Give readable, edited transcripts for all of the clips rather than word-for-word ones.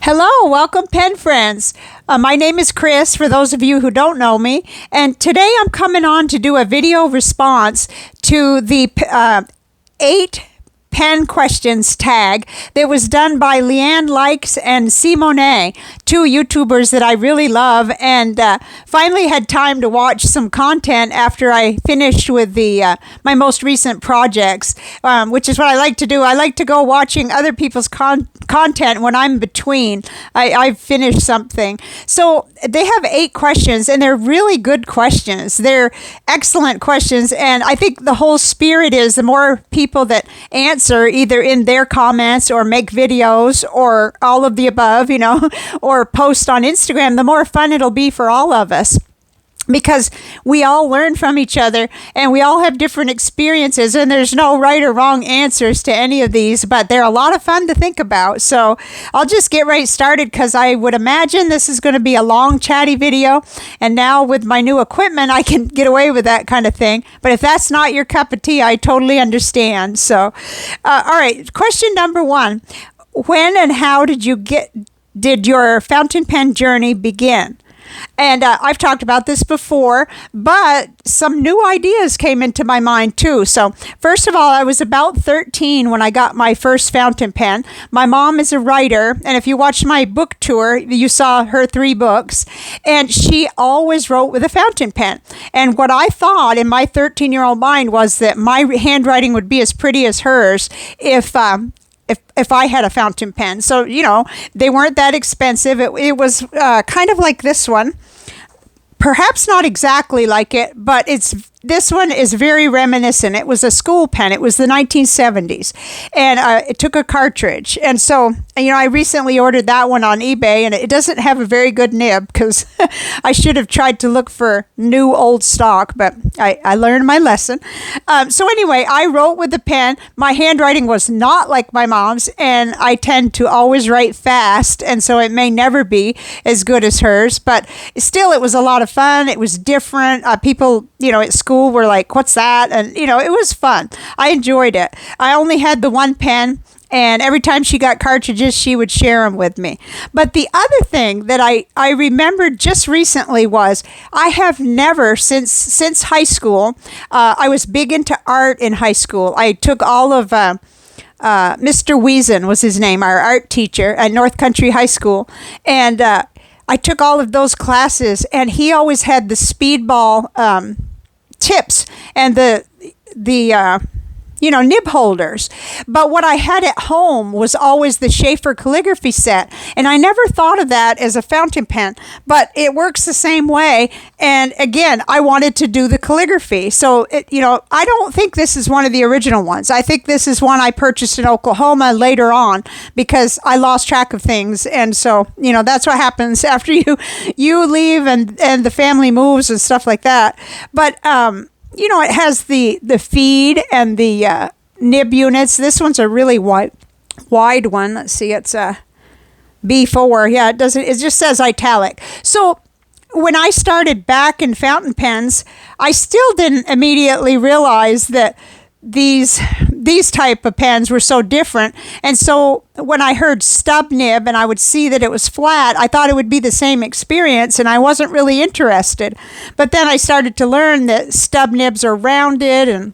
Hello, welcome pen friends. My name is Chris, for those of you who don't know me, and today I'm coming on to do a video response to the 8 pen questions tag that was done by Leanne Likes and Simone, 2 YouTubers that I really love, and finally had time to watch some content after I finished with the my most recent projects, which is what I like to do. I like to go watching other people's content when I'm between. I've finished something. So they have 8 questions, and they're really good questions. They're excellent questions, and I think the whole spirit is the more people that answer either in their comments or make videos or all of the above, or post on Instagram, the more fun it'll be for all of us. Because we all learn from each other and we all have different experiences, and there's no right or wrong answers to any of these, but they're a lot of fun to think about. So I'll just get right started because I would imagine this is going to be a long chatty video, and now with my new equipment I can get away with that kind of thing. But if that's not your cup of tea, I totally understand. So all right, question number 1. When and how did your fountain pen journey begin? And I've talked about this before, but some new ideas came into my mind too. So first of all, I was about 13 when I got my first fountain pen. My mom is a writer, and if you watched my book tour, you saw her 3 books, and she always wrote with a fountain pen. And what I thought in my 13-year-old mind was that my handwriting would be as pretty as hers if I had a fountain pen. So, they weren't that expensive. It was kind of like this one. Perhaps not exactly like it, but this one is very reminiscent. It was a school pen. It was the 1970s, and it took a cartridge. And so, I recently ordered that one on eBay, and it doesn't have a very good nib because I should have tried to look for new old stock, but I learned my lesson. So anyway, I wrote with the pen. My handwriting was not like my mom's, and I tend to always write fast, and so it may never be as good as hers, but still it was a lot of fun. It was different. People, at school were like, what's that? And, it was fun. I enjoyed it. I only had the one pen, and every time she got cartridges, she would share them with me. But the other thing that I remembered just recently was I have never, since high school, I was big into art in high school. I took all of Mr. Wiesen was his name, our art teacher at North Country High School. And I took all of those classes, and he always had the speedball tips and the nib holders. But what I had at home was always the Schaefer calligraphy set, and I never thought of that as a fountain pen, but it works the same way. And again, I wanted to do the calligraphy. So I don't think this is one of the original ones. I think this is one I purchased in Oklahoma later on because I lost track of things. And so, that's what happens after you leave and the family moves and stuff like that. But it has the feed and the nib units. This one's a really wide one. Let's see, it's a B4. Yeah, it just says italic. So when I started back in fountain pens, I still didn't immediately realize that these type of pens were so different. And so when I heard stub nib and I would see that it was flat, I thought it would be the same experience, and I wasn't really interested. But then I started to learn that stub nibs are rounded, and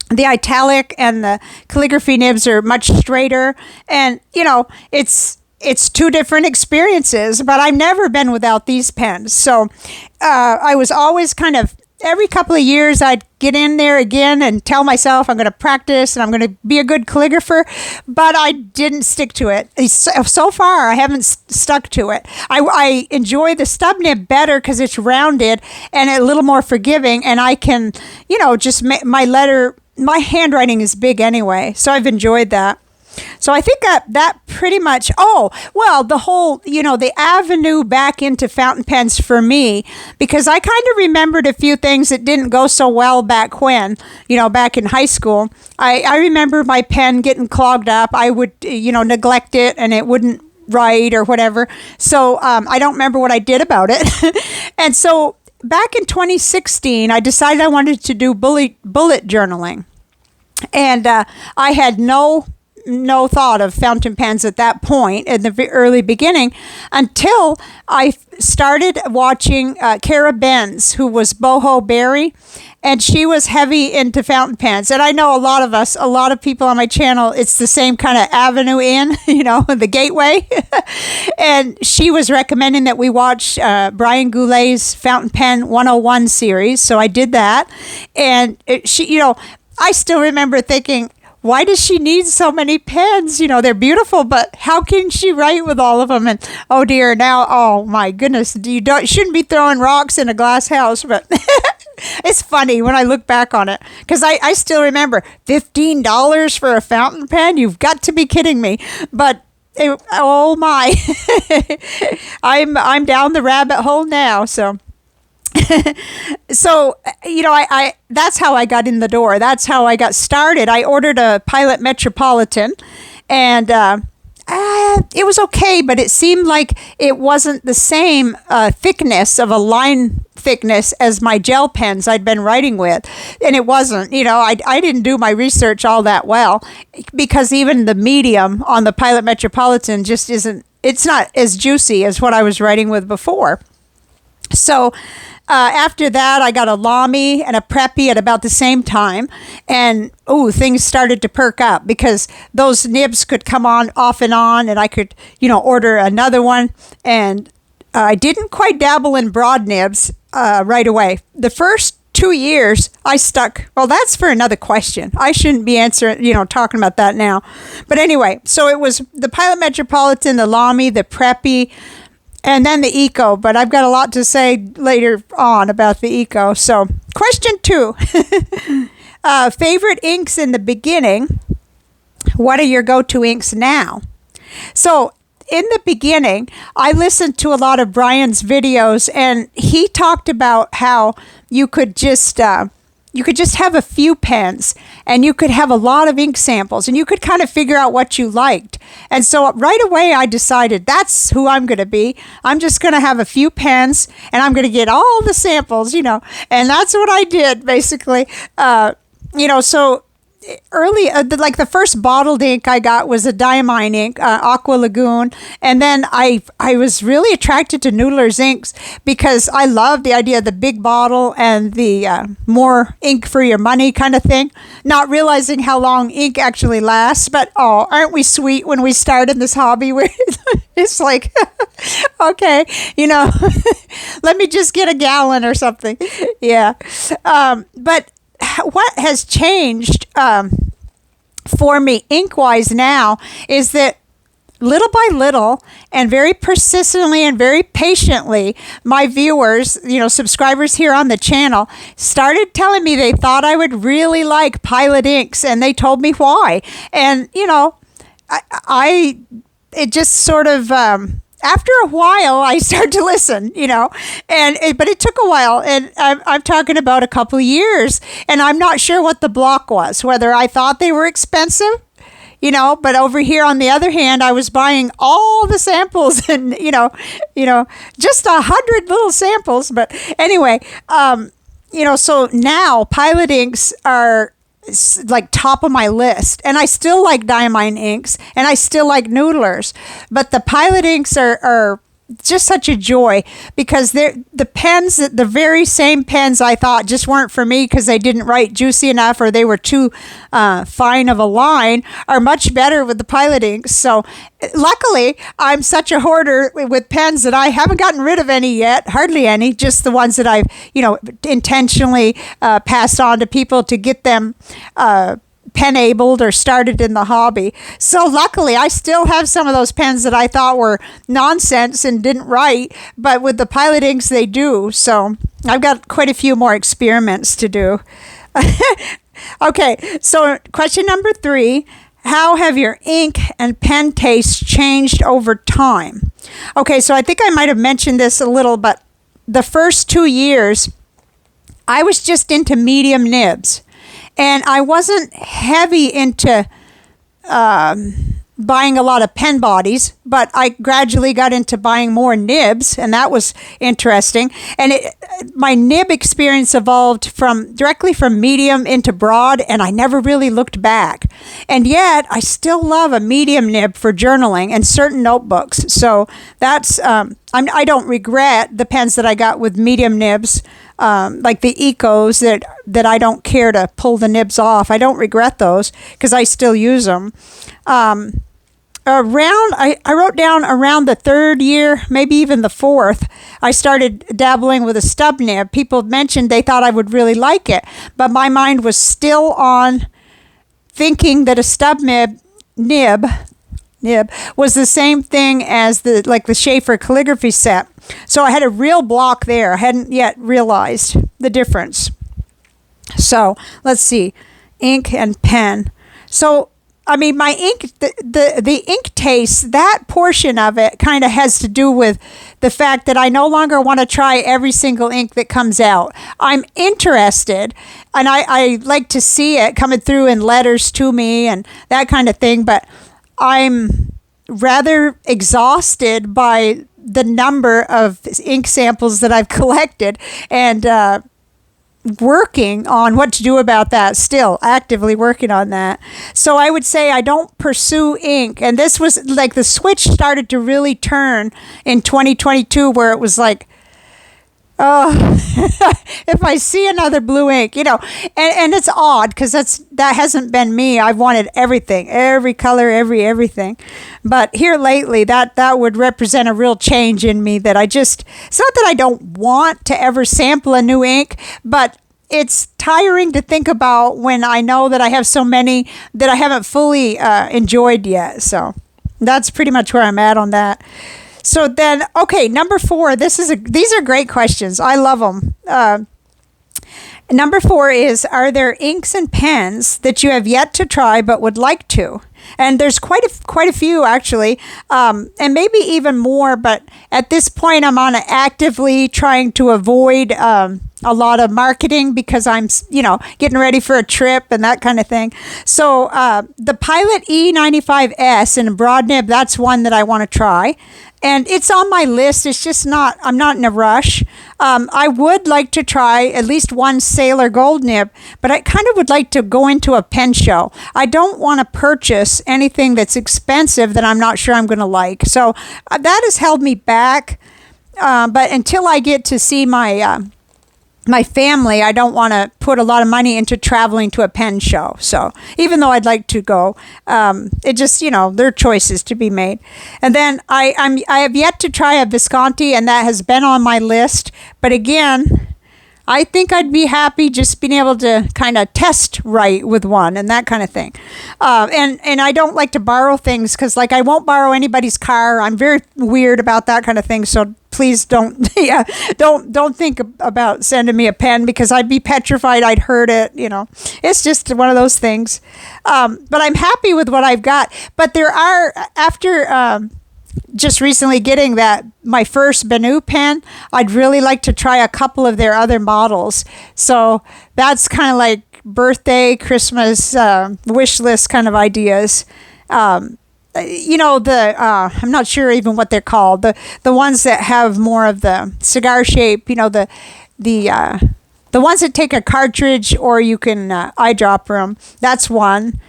the italic and the calligraphy nibs are much straighter. And, it's 2 different experiences, but I've never been without these pens. So I was always kind of, every couple of years, I'd get in there again and tell myself I'm going to practice and I'm going to be a good calligrapher, but I didn't stick to it. So far, I haven't stuck to it. I enjoy the stub nib better because it's rounded and a little more forgiving, and I can, just my handwriting is big anyway, so I've enjoyed that. So I think that pretty much, the whole, the avenue back into fountain pens for me, because I kind of remembered a few things that didn't go so well back when, back in high school. I remember my pen getting clogged up. I would, neglect it and it wouldn't write or whatever. So I don't remember what I did about it. And so back in 2016, I decided I wanted to do bullet journaling. And I had no no thought of fountain pens at that point in the early beginning until I started watching Kara Benz, who was Boho Berry, and she was heavy into fountain pens. And I know a lot of people on my channel, it's the same kind of avenue in, the gateway. And she was recommending that we watch Brian Goulet's Fountain Pen 101 series. So I did that. And I still remember thinking, why does she need so many pens? They're beautiful, but how can she write with all of them? And oh dear, now, oh my goodness, you shouldn't be throwing rocks in a glass house, but it's funny when I look back on it, because I still remember $15 for a fountain pen. You've got to be kidding me. But oh my, I'm down the rabbit hole now. So. So, I that's how I got in the door. That's how I got started. I ordered a Pilot Metropolitan, and it was okay, but it seemed like it wasn't the same thickness of a line thickness as my gel pens I'd been writing with. And it wasn't, I didn't do my research all that well, because even the medium on the Pilot Metropolitan just it's not as juicy as what I was writing with before. So after that, I got a Lamy and a Preppy at about the same time. And, things started to perk up, because those nibs could come on off and on, and I could, order another one. And I didn't quite dabble in broad nibs right away. The first 2 years, I stuck. Well, that's for another question. I shouldn't be talking about that now. But anyway, so it was the Pilot Metropolitan, the Lamy, the Preppy, and then the Eco, but I've got a lot to say later on about the Eco. So, question 2. Favorite inks in the beginning. What are your go-to inks now? So, in the beginning, I listened to a lot of Brian's videos, and he talked about how you could just have a few pens, and you could have a lot of ink samples, and you could kind of figure out what you liked. And so right away I decided that's who I'm going to be. I'm just going to have a few pens, and I'm going to get all the samples, and that's what I did basically. So early, like the first bottled ink I got was a Diamine ink, Aqua Lagoon. And then I was really attracted to Noodler's inks, because I love the idea of the big bottle and the more ink for your money kind of thing, not realizing how long ink actually lasts. But aren't we sweet when we started this hobby? Where it's like, okay, let me just get a gallon or something. Yeah. But what has changed for me ink-wise now is that little by little and very persistently and very patiently, my viewers, subscribers here on the channel, started telling me they thought I would really like Pilot inks, and they told me why. And, it just sort of... after a while, I started to listen, but it took a while, and I'm talking about a couple of years, and I'm not sure what the block was, whether I thought they were expensive, but over here, on the other hand, I was buying all the samples, and, just 100 little samples. But anyway, so now Pilot inks are like top of my list, and I still like Diamine inks, and I still like Noodlers, but the Pilot inks are just such a joy, because they're the pens, the very same pens I thought just weren't for me because they didn't write juicy enough, or they were too fine of a line, are much better with the Pilot inks. So luckily, I'm such a hoarder with pens that I haven't gotten rid of any yet, hardly any, just the ones that I've intentionally passed on to people to get them pen-abled or started in the hobby. So luckily, I still have some of those pens that I thought were nonsense and didn't write, but with the Pilot inks, they do. So I've got quite a few more experiments to do. Okay, so question number 3. How have your ink and pen tastes changed over time? Okay, so I think I might have mentioned this a little, but the first 2 years, I was just into medium nibs. And I wasn't heavy into buying a lot of pen bodies, but I gradually got into buying more nibs, and that was interesting. And my nib experience evolved directly from medium into broad, and I never really looked back. And yet, I still love a medium nib for journaling and certain notebooks. So that's I don't regret the pens that I got with medium nibs, like the Ecos that I don't care to pull the nibs off. I don't regret those because I still use them. I wrote down around the third year, maybe even the fourth, I started dabbling with a stub nib. People mentioned they thought I would really like it, but my mind was still on thinking that a stub nib was the same thing as the Schaefer calligraphy set. So I had a real block there. I hadn't yet realized the difference. So let's see, ink and pen. So I mean, my ink, the ink taste, that portion of it kind of has to do with the fact that I no longer want to try every single ink that comes out. I'm interested, and I like to see it coming through in letters to me and that kind of thing, but I'm rather exhausted by the number of ink samples that I've collected, and working on what to do about that, still actively working on that. So I would say I don't pursue ink. And this was like the switch started to really turn in 2022, where it was like, oh, if I see another blue ink, and it's odd because that hasn't been me. I've wanted everything, every color, everything. But here lately, that would represent a real change in me that it's not that I don't want to ever sample a new ink, but it's tiring to think about when I know that I have so many that I haven't fully enjoyed yet. So that's pretty much where I'm at on that. So then, okay, number 4, these are great questions. I love them. Number 4 is, are there inks and pens that you have yet to try but would like to? And there's quite a few, actually, and maybe even more, but at this point I'm actively trying to avoid a lot of marketing because I'm, getting ready for a trip and that kind of thing. So the Pilot E95S in a broad nib, that's one that I want to try. And it's on my list. It's just I'm not in a rush. I would like to try at least one Sailor Gold nib, but I kind of would like to go into a pen show. I don't want to purchase anything that's expensive that I'm not sure I'm going to like. So that has held me back. But until I get to see my family, I don't want to put a lot of money into traveling to a pen show. So even though I'd like to go, it just, there are choices to be made. And then I have yet to try a Visconti, and that has been on my list. But again, I think I'd be happy just being able to kind of test write with one and that kind of thing. And I don't like to borrow things because, I won't borrow anybody's car. I'm very weird about that kind of thing. So please don't think about sending me a pen because I'd be petrified I'd hurt it. It's just one of those things. But I'm happy with what I've got. But there are, after just recently getting my first Bennu pen, I'd really like to try a couple of their other models. So that's kind of like birthday, Christmas, wish list kind of ideas. I'm not sure even what they're called. The ones that have more of the cigar shape, the ones that take a cartridge or you can eyedropper them. That's one.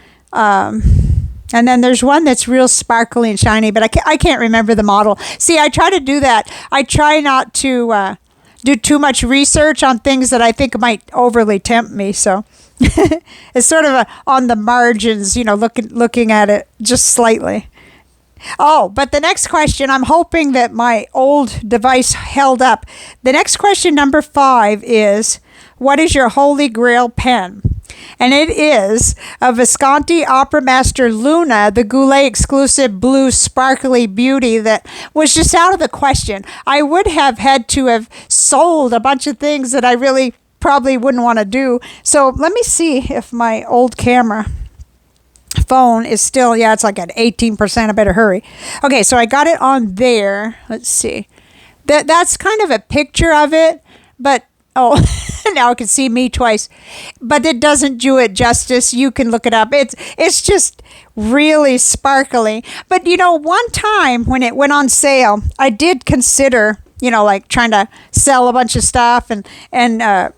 And then there's one that's real sparkly and shiny, but I can't remember the model. See, I try to do that. I try not to do too much research on things that I think might overly tempt me. So it's sort of on the margins, looking at it just slightly. Oh, but the next question, I'm hoping that my old device held up. The next question, number 5, is, what is your Holy Grail pen? And it is a Visconti Opera Master Luna, the Goulet exclusive blue sparkly beauty that was just out of the question. I would have had to have sold a bunch of things that I really probably wouldn't want to do. So let me see if my old camera phone is still, it's like at 18%. I better hurry. Okay, so I got it on there. Let's see. That's kind of a picture of it, but oh, Now I can see me twice, but it doesn't do it justice. You can look it up. It's just really sparkly. But one time when it went on sale, I did consider, like trying to sell a bunch of stuff and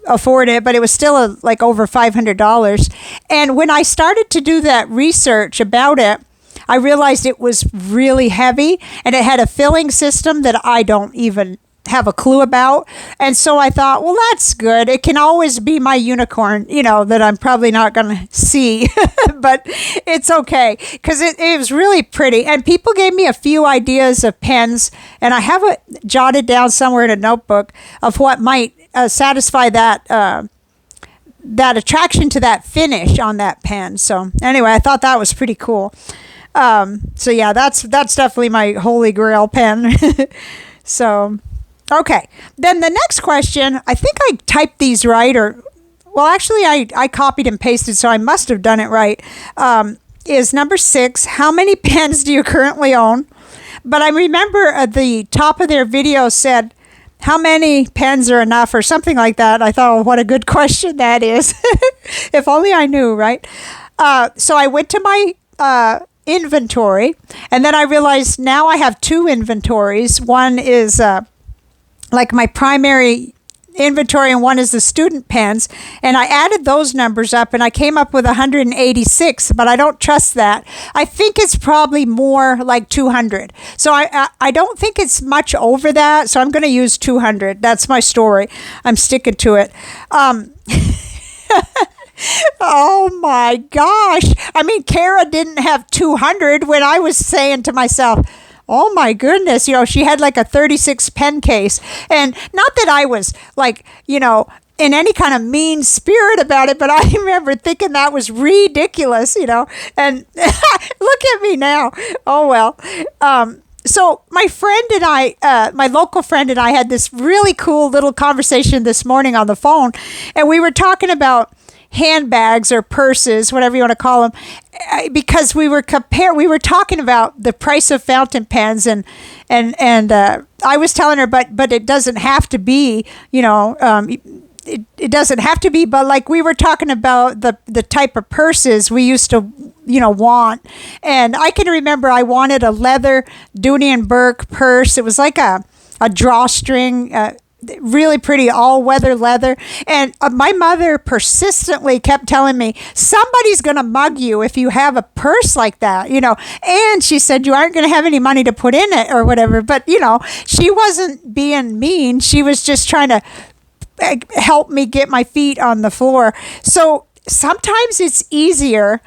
afford it, but it was still like over $500. And when I started to do that research about it, I realized it was really heavy, and it had a filling system that I don't even have a clue about. And so I thought, well, that's good. It can always be my unicorn, that I'm probably not going to see, but it's okay because it was really pretty. And people gave me a few ideas of pens, and I have it jotted down somewhere in a notebook of what might satisfy that attraction to that finish on that pen. So anyway, I thought that was pretty cool. So yeah, that's definitely my Holy Grail pen. So, okay. Then the next question, I think I typed these right, actually I copied and pasted, so I must have done it right, is number 6. How many pens do you currently own? But I remember at the top of their video said, how many pens are enough or something like that. I thought, well, what a good question that is. If only I knew, right? So I went to my inventory, and then I realized now I have 2 inventories. One is like my primary inventory, and one is the student pens, and I added those numbers up, and I came up with 186, but I don't trust that. I think it's probably more like 200. So I don't think it's much over that, so I'm going to use 200. That's my story. I'm sticking to it. Oh my gosh. I mean, Kara didn't have 200 when I was saying to myself, oh my goodness, she had like a 36 pen case. And not that I was like, in any kind of mean spirit about it, but I remember thinking that was ridiculous, and look at me now. Oh, well. So my friend and I, my local friend and I had this really cool little conversation this morning on the phone, and we were talking about handbags or purses, whatever you want to call them, because we were talking about the price of fountain pens, and I was telling her, but it doesn't have to be, it doesn't have to be, but like we were talking about the type of purses we used to, want. And I can remember I wanted a leather Dooney and Burke purse. It was like a drawstring, really pretty all-weather leather. And my mother persistently kept telling me, somebody's going to mug you if you have a purse like that, And she said, you aren't going to have any money to put in it or whatever. But, she wasn't being mean. She was just trying to help me get my feet on the floor. So sometimes it's easier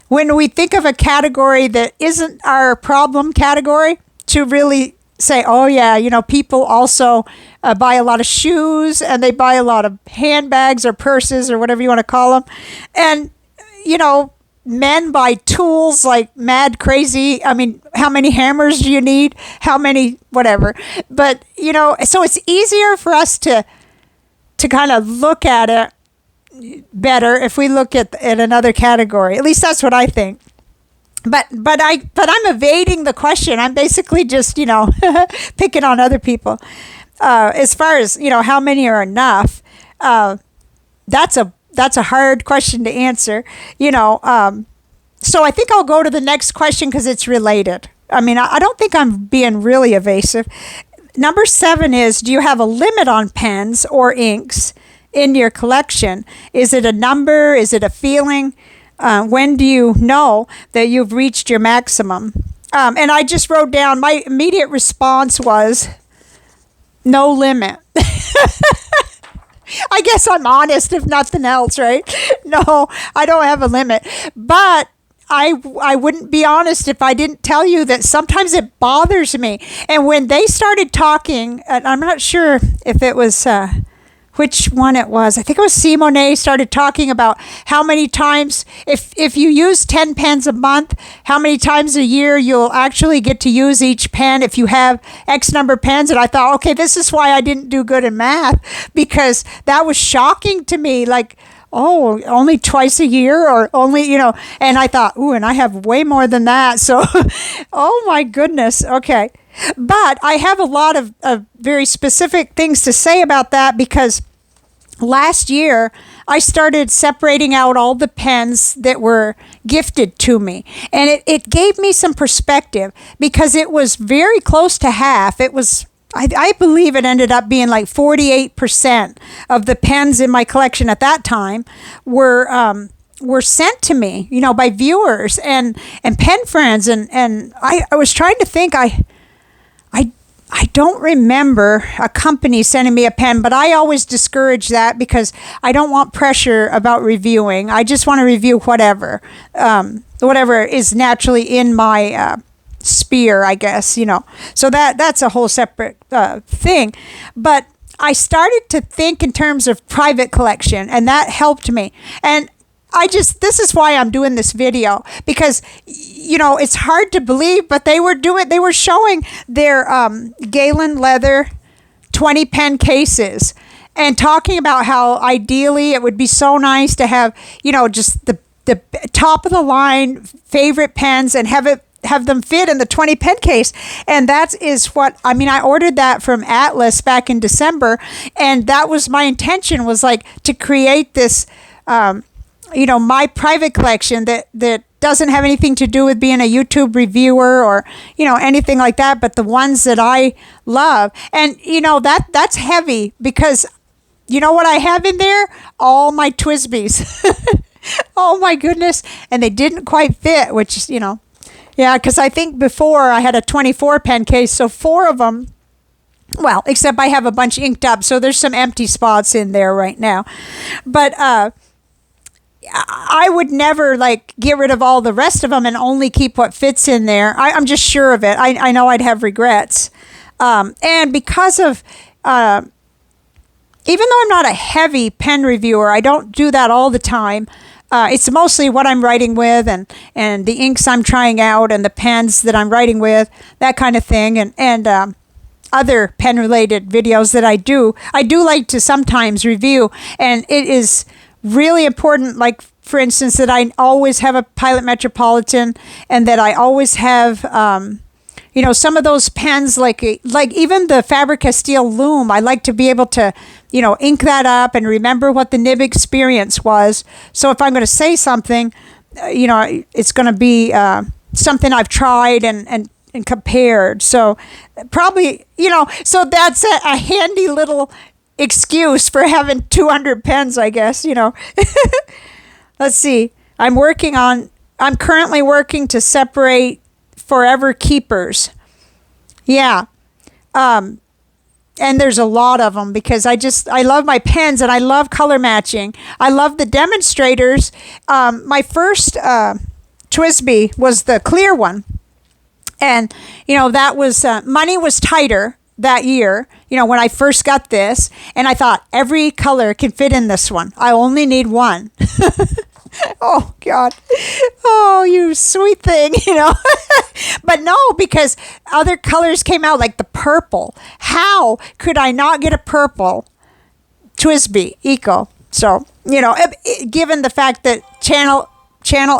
when we think of a category that isn't our problem category to really say, oh yeah, people also buy a lot of shoes, and they buy a lot of handbags or purses or whatever you want to call them. And, men buy tools like mad crazy. I mean, how many hammers do you need? How many, whatever. But, so it's easier for us to kind of look at it better if we look at another category. At least that's what I think. But I'm evading the question. I'm basically just, picking on other people. As far as, how many are enough, that's a hard question to answer, So I think I'll go to the next question because it's related. I mean, I don't think I'm being really evasive. Number 7 is, do you have a limit on pens or inks in your collection? Is it a number? Is it a feeling? When do you know that you've reached your maximum? And I just wrote down, my immediate response was, no limit. I guess I'm honest, if nothing else, right? No, I don't have a limit. But I wouldn't be honest if I didn't tell you that sometimes it bothers me. And when they started talking, and I'm not sure if it was which one it was. I think it was Simone started talking about how many times, if you use 10 pens a month, how many times a year you'll actually get to use each pen if you have X number of pens. And I thought, okay, this is why I didn't do good in math, because that was shocking to me. Like, oh, only twice a year, or only, and I thought, ooh, and I have way more than that. So, oh my goodness. Okay. But I have a lot of very specific things to say about that, because last year, I started separating out all the pens that were gifted to me. And it gave me some perspective because it was very close to half. It was, I believe it ended up being like 48% of the pens in my collection at that time were sent to me, by viewers and pen friends. And I was trying to think, I don't remember a company sending me a pen, but I always discourage that because I don't want pressure about reviewing. I just want to review whatever is naturally in my sphere, I guess, So that's a whole separate thing. But I started to think in terms of private collection, and that helped me. And this is why I'm doing this video, because, it's hard to believe, but they were showing their Galen leather 20 pen cases and talking about how ideally it would be so nice to have, just the top of the line favorite pens and have them fit in the 20 pen case. And that is what, I ordered that from Atlas back in December, and that was my intention, was like to create this, my private collection that doesn't have anything to do with being a YouTube reviewer or, anything like that, but the ones that I love. And, that's heavy because you know what I have in there? All my TWSBIs. Oh my goodness. And they didn't quite fit, which, yeah, because I think before I had a 24 pen case, so 4 of them, well, except I have a bunch inked up, so there's some empty spots in there right now. But, I would never get rid of all the rest of them and only keep what fits in there. I'm just sure of it. I know I'd have regrets. And because of, even though I'm not a heavy pen reviewer, I don't do that all the time. It's mostly what I'm writing with and the inks I'm trying out and the pens that I'm writing with, that kind of thing. And other pen related videos that I do like to sometimes review. And it is really important, like for instance, that I always have a Pilot Metropolitan and that I always have, some of those pens, like even the Faber-Castell Loom, I like to be able to, ink that up and remember what the nib experience was. So if I'm going to say something, it's going to be something I've tried and compared. So probably, so that's a handy little excuse for having 200 pens, I guess, Let's see. I'm currently working to separate Forever Keepers. Yeah. And there's a lot of them because I love my pens and I love color matching. I love the demonstrators. My first TWSBI was the clear one. And, that was, money was tighter that year, when I first got this, and I thought every color can fit in this one. I only need one. Oh God. Oh, you sweet thing, But no, because other colors came out, like the purple. How could I not get a purple TWSBI Eco? So, given the fact that channel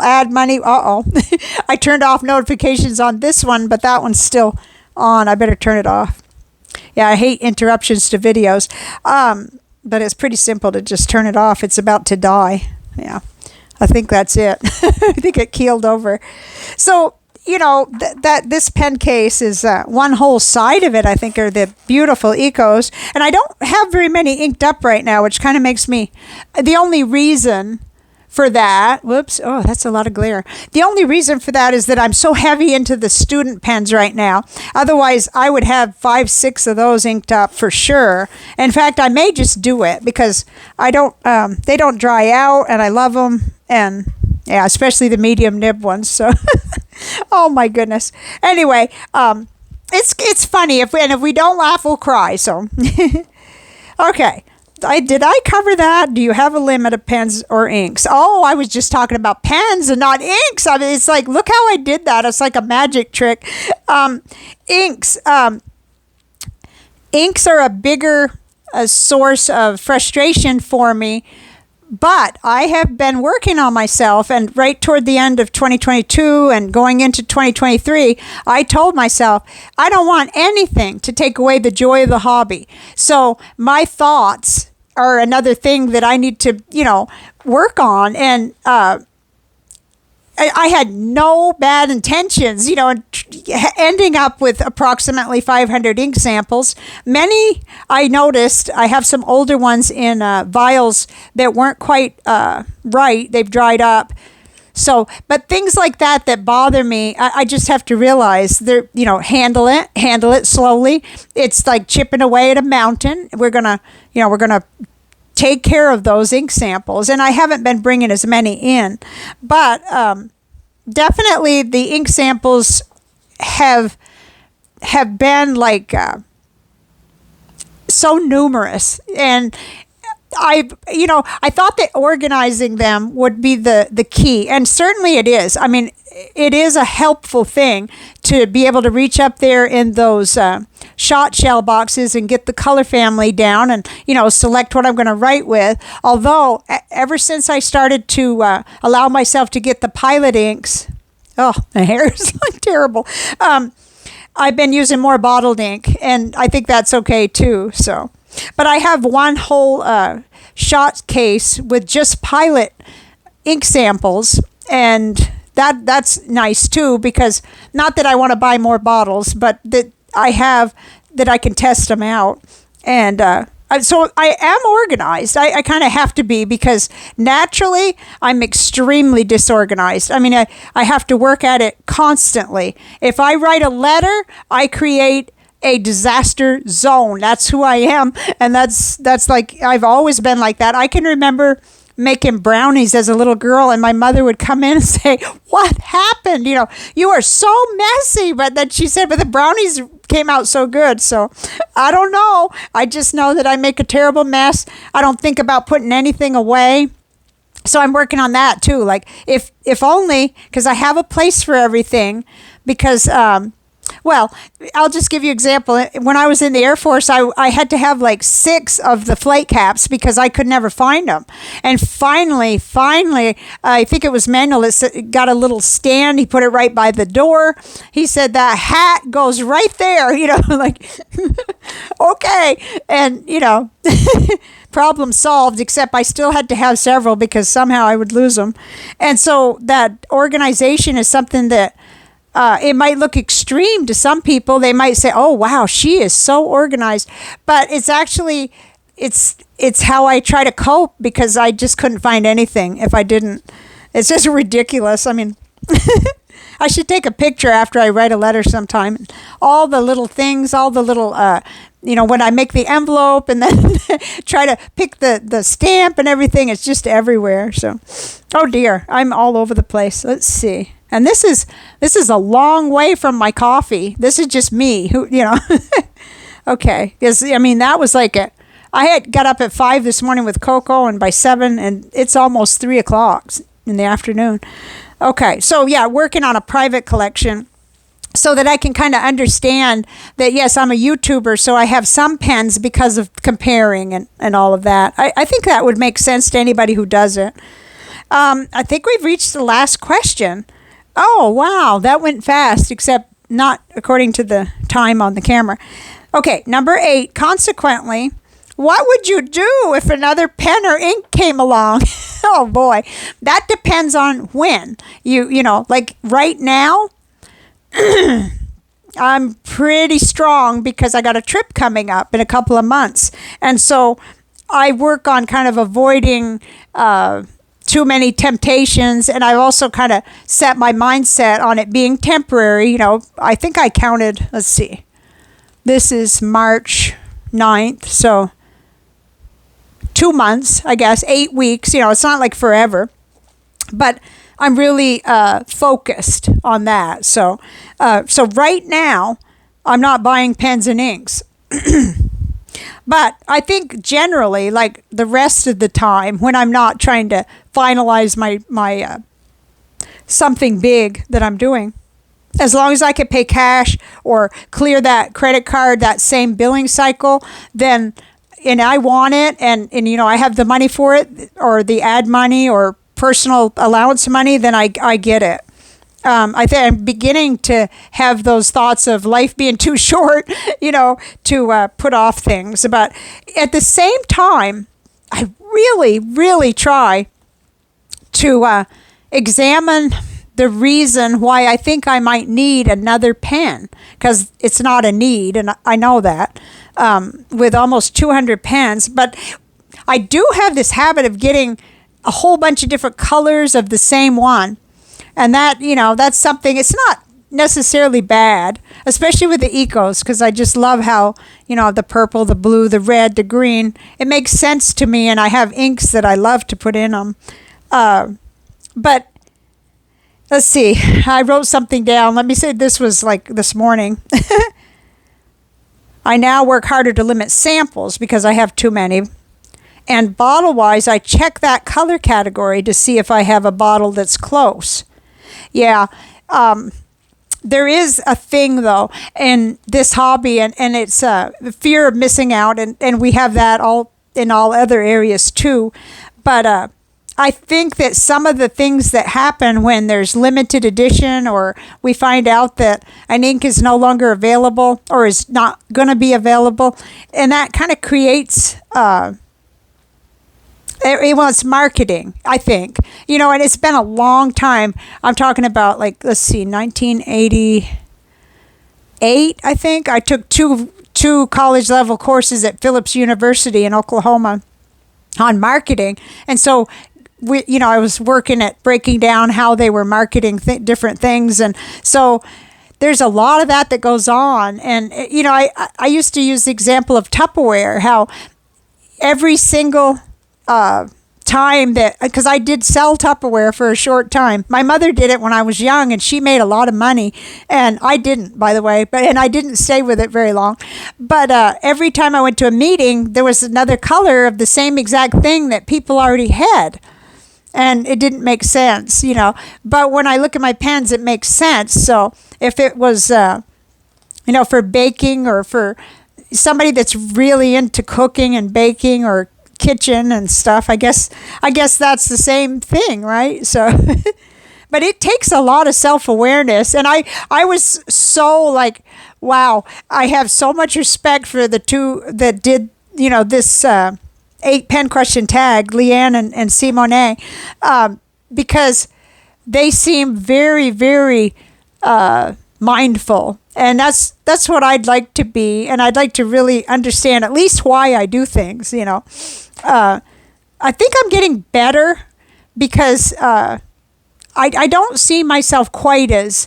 ad money, I turned off notifications on this one, but that one's still on. I better turn it off. Yeah, I hate interruptions to videos, but it's pretty simple to just turn it off. It's about to die. Yeah, I think that's it. I think it keeled over. So, this pen case is one whole side of it, I think, are the beautiful Ecos. And I don't have very many inked up right now, which kind of makes me, the only reason for that, that's a lot of glare. The only reason for that is that I'm so heavy into the student pens right now. Otherwise, I would have 5-6 of those inked up for sure. In fact, I may just do it because they don't dry out and I love them. And yeah, especially the medium nib ones. So, oh my goodness. Anyway, it's funny. If we don't laugh, we'll cry. So, okay. Did I cover that? Do you have a limit of pens or inks? Oh, I was just talking about pens and not inks. It's like, look how I did that. It's like a magic trick. Inks. Inks are a bigger source of frustration for me, but I have been working on myself, and right toward the end of 2022 and going into 2023, I told myself, I don't want anything to take away the joy of the hobby. So my thoughts are another thing that I need to, work on. And I had no bad intentions, ending up with approximately 500 ink samples. Many, I noticed, I have some older ones in vials that weren't quite right. They've dried up. So, but things like that bother me, I just have to realize they're, handle it slowly. It's like chipping away at a mountain. We're gonna take care of those ink samples, and I haven't been bringing as many in, but definitely the ink samples have been like so numerous, and I thought that organizing them would be the key, and certainly it is. I mean, it is a helpful thing to be able to reach up there in those shot shell boxes and get the color family down and, select what I'm going to write with. Although, ever since I started to allow myself to get the pilot inks, oh, my hair is like terrible. I've been using more bottled ink, and I think that's okay too. So, but I have one whole shot case with just pilot ink samples, and that's nice too, because not that I want to buy more bottles, but that I have that I can test them out. And so I am organized. I kind of have to be, because naturally I'm extremely disorganized. I mean, I have to work at it constantly. If I write a letter, I create a disaster zone. That's who I am. And that's like, I've always been like that. I can remember making brownies as a little girl, and my mother would come in and say, "What happened? You are so messy." But then she said, "But the brownies came out so good." So I don't know. I just know that I make a terrible mess. I don't think about putting anything away. So I'm working on that too. Like if only, because I have a place for everything, because well, I'll just give you an example. When I was in the Air Force, I had to have like 6 of the flake caps because I could never find them. And finally, I think it was Manuel that got a little stand. He put it right by the door. He said, "That hat goes right there," like, okay. And, problem solved, except I still had to have several because somehow I would lose them. And so that organization is something that it might look extreme to some people. They might say, "Oh, wow, she is so organized." But it's actually, it's how I try to cope, because I just couldn't find anything if I didn't. It's just ridiculous. I mean, I should take a picture after I write a letter sometime. All the little things, all the little, when I make the envelope and then try to pick the stamp and everything, it's just everywhere. So, oh dear, I'm all over the place. Let's see. And this is a long way from my coffee. This is just me, okay. Because, that was like I had got up at 5 this morning with cocoa, and by 7, and it's almost 3 o'clock in the afternoon. Okay, so yeah, working on a private collection so that I can kind of understand that, yes, I'm a YouTuber, so I have some pens because of comparing and all of that. I think that would make sense to anybody who does it. I think we've reached the last question. Oh, wow, that went fast, except not according to the time on the camera. Okay, number 8, consequently, what would you do if another pen or ink came along? Oh, boy, that depends on when. Like right now, I'm pretty strong because I got a trip coming up in a couple of months. And so I work on kind of avoiding too many temptations, and I've also kind of set my mindset on it being temporary. I think I counted, let's see, this is March 9th, so 2 months, I guess, 8 weeks. It's not like forever, but I'm really focused on that. So right now, I'm not buying pens and inks. But I think generally, like the rest of the time, when I'm not trying to finalize my something big that I'm doing, as long as I can pay cash or clear that credit card that same billing cycle, then, and I want it, and I have the money for it, or the ad money or personal allowance money, then I get it. I think I'm beginning to have those thoughts of life being too short, to put off things. But at the same time, I really, really try to examine the reason why I think I might need another pen, because it's not a need, and I know that with almost 200 pens. But I do have this habit of getting a whole bunch of different colors of the same one, and that, that's something. It's not necessarily bad, especially with the ecos, because I just love how, the purple, the blue, the red, the green, it makes sense to me, and I have inks that I love to put in them. But let's see, I wrote something down. Let me say, this was like this morning. I now work harder to limit samples because I have too many. And bottle-wise, I check that color category to see if I have a bottle that's close. Yeah, there is a thing, though, in this hobby, and it's the fear of missing out, and we have that all in all other areas, too. But I think that some of the things that happen when there's limited edition, or we find out that an ink is no longer available or is not going to be available, and that kind of creates... it's marketing, I think. And it's been a long time. I'm talking about, like, let's see, 1988, I think. I took two college-level courses at Phillips University in Oklahoma on marketing. And so, I was working at breaking down how they were marketing different things. And so there's a lot of that goes on. And, I used to use the example of Tupperware, how every single... time that, because I did sell Tupperware for a short time. My mother did it when I was young, and she made a lot of money, and I didn't, by the way, and I didn't stay with it very long. But every time I went to a meeting, there was another color of the same exact thing that people already had, and it didn't make sense, But when I look at my pens, it makes sense. So if it was, for baking, or for somebody that's really into cooking and baking, or kitchen and stuff, I guess that's the same thing, right? So but it takes a lot of self-awareness, and I was so like, wow, I have so much respect for the two that did this 8 pen question tag, Leanne and Simone, because they seem very, very mindful. And that's what I'd like to be, and I'd like to really understand at least why I do things, I think I'm getting better, because I don't see myself quite as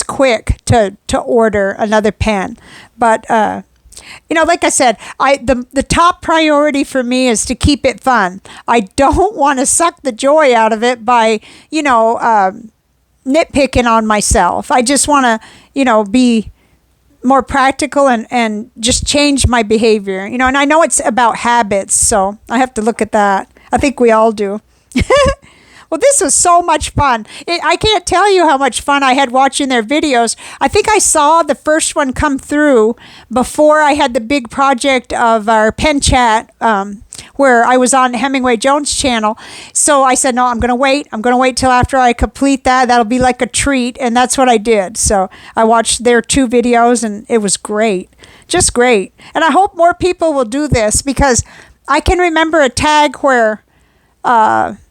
quick to order another pen. But like I said, the top priority for me is to keep it fun. I don't want to suck the joy out of it by nitpicking on myself. I just want to, be more practical and just change my behavior, and I know it's about habits, so I have to look at that. I think we all do. Well, this was so much fun. I can't tell you how much fun I had watching their videos. I think I saw the first one come through before I had the big project of our pen chat, where I was on Hemingway Jones' channel. So I said, no, I'm going to wait. I'm going to wait till after I complete that. That'll be like a treat. And that's what I did. So I watched their 2 videos, and it was great. Just great. And I hope more people will do this, because I can remember a tag where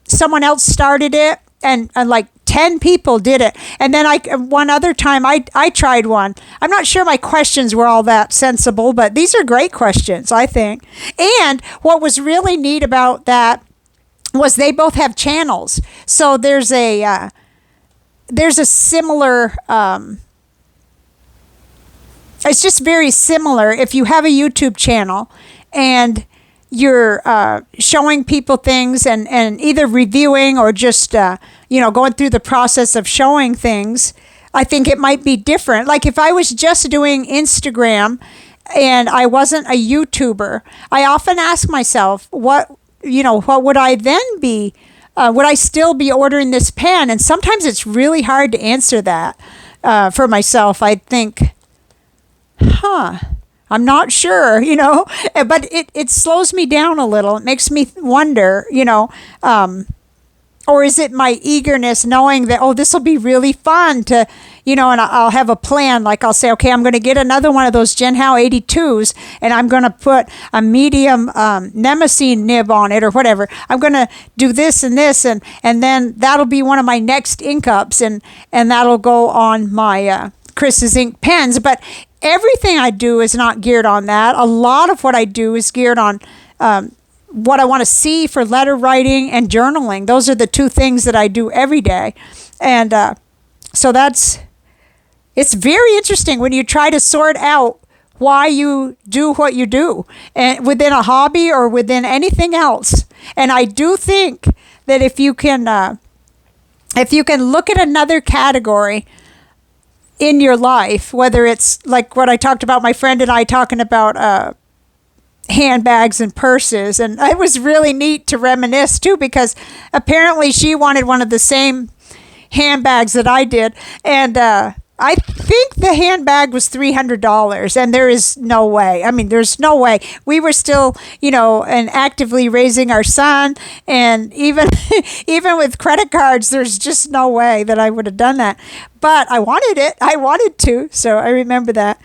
someone else started it, and like 10 people did it. And then one other time I tried one. I'm not sure my questions were all that sensible, but these are great questions, I think. And what was really neat about that was they both have channels. So there's a similar, it's just very similar. If you have a YouTube channel and you're showing people things and either reviewing or just going through the process of showing things, I think it might be different. Like if I was just doing Instagram and I wasn't a YouTuber, I often ask myself, what would I then be? Would I still be ordering this pen? And sometimes it's really hard to answer that for myself. I think, I'm not sure, but it slows me down a little. It makes me wonder, or is it my eagerness knowing that, this will be really fun to, and I'll have a plan. Like I'll say, okay, I'm going to get another one of those Jinhao 82s, and I'm going to put a medium Nemesine nib on it or whatever. I'm going to do this and this, and then that'll be one of my next ink ups, and that'll go on my Chris's ink pens. But everything I do is not geared on that. A lot of what I do is geared on what I want to see for letter writing and journaling. Those are the two things that I do every day. And so it's very interesting when you try to sort out why you do what you do, and within a hobby or within anything else. And I do think that if you can look at another category in your life, whether it's like what I talked about, my friend and I talking about handbags and purses, and it was really neat to reminisce too, because apparently she wanted one of the same handbags that I did, and I think the handbag was $300, and there is no way. I mean, there's no way. We were still, and actively raising our son, and even with credit cards, there's just no way that I would have done that. But I wanted it. I wanted to, so I remember that.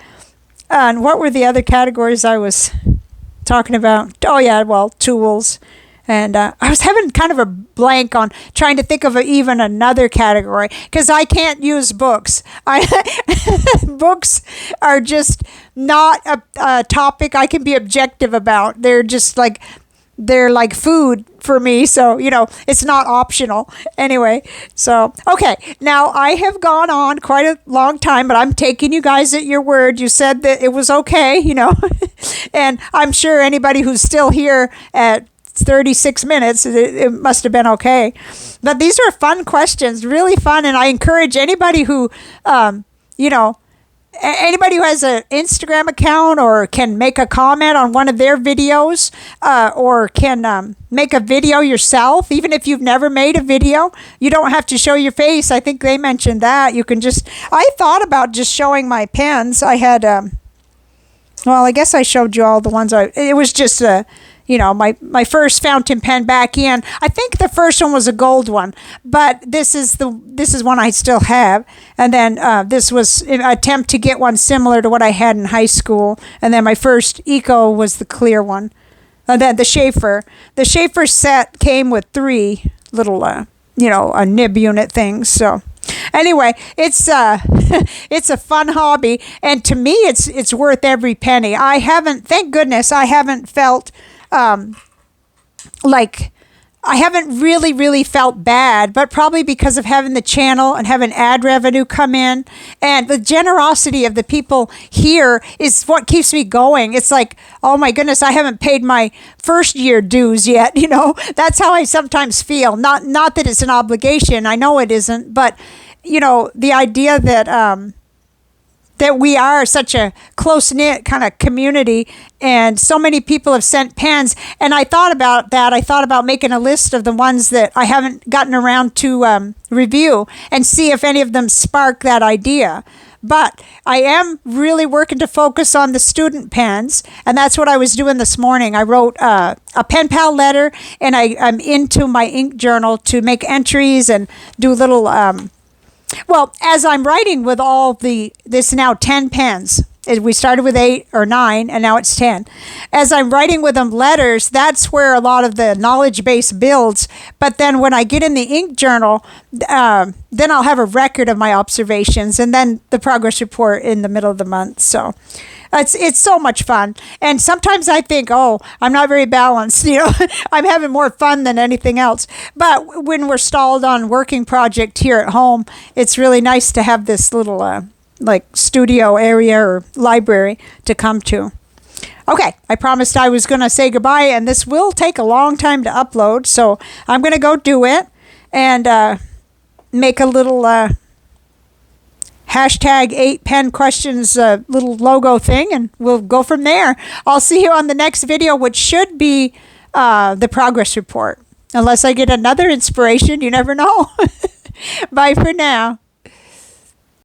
And what were the other categories I was talking about? Oh yeah, well, tools. And I was having kind of a blank on trying to think of even another category, because I can't use books. Books are just not a topic I can be objective about. They're just they're like food for me. So, it's not optional. Anyway, so, okay. Now, I have gone on quite a long time, but I'm taking you guys at your word. You said that it was okay, and I'm sure anybody who's still here at 36 minutes, it must have been okay. But these are fun questions, really fun, and I encourage anybody who, anybody who has an Instagram account or can make a comment on one of their videos, or can make a video yourself, even if you've never made a video. You don't have to show your face. I think they mentioned that. You can I thought about just showing my pens. I had, well, I guess I showed you all the ones it was just my first fountain pen back in. I think the first one was a gold one, but this is one I still have. And then this was an attempt to get one similar to what I had in high school. And then my first Eco was the clear one. And then the Schaefer. The Schaefer set came with 3 little, a nib unit things. So anyway, it's a fun hobby, and to me, it's worth every penny. Thank goodness, I haven't felt I haven't really felt bad, but probably because of having the channel and having ad revenue come in, and the generosity of the people here is what keeps me going. It's like, oh my goodness, I haven't paid my first year dues yet. That's how I sometimes feel. Not that it's an obligation. I know it isn't, but the idea that we are such a close-knit kind of community, and so many people have sent pens. And I thought about that. I thought about making a list of the ones that I haven't gotten around to review and see if any of them spark that idea. But I am really working to focus on the student pens, and that's what I was doing this morning. I wrote a pen pal letter, and I'm into my ink journal to make entries and do little... well, as I'm writing with this now 10 pens, we started with 8 or 9, and now it's 10. As I'm writing with them letters, that's where a lot of the knowledge base builds. But then when I get in the ink journal, then I'll have a record of my observations, and then the progress report in the middle of the month. So it's so much fun. And sometimes I think, oh, I'm not very balanced. I'm having more fun than anything else. But when we're stalled on working project here at home, it's really nice to have this little studio area or library to come to. Okay, I promised I was going to say goodbye, and this will take a long time to upload, so I'm going to go do it and make a little hashtag 8 pen questions little logo thing, and we'll go from there. I'll see you on the next video, which should be the progress report. Unless I get another inspiration, you never know. Bye for now.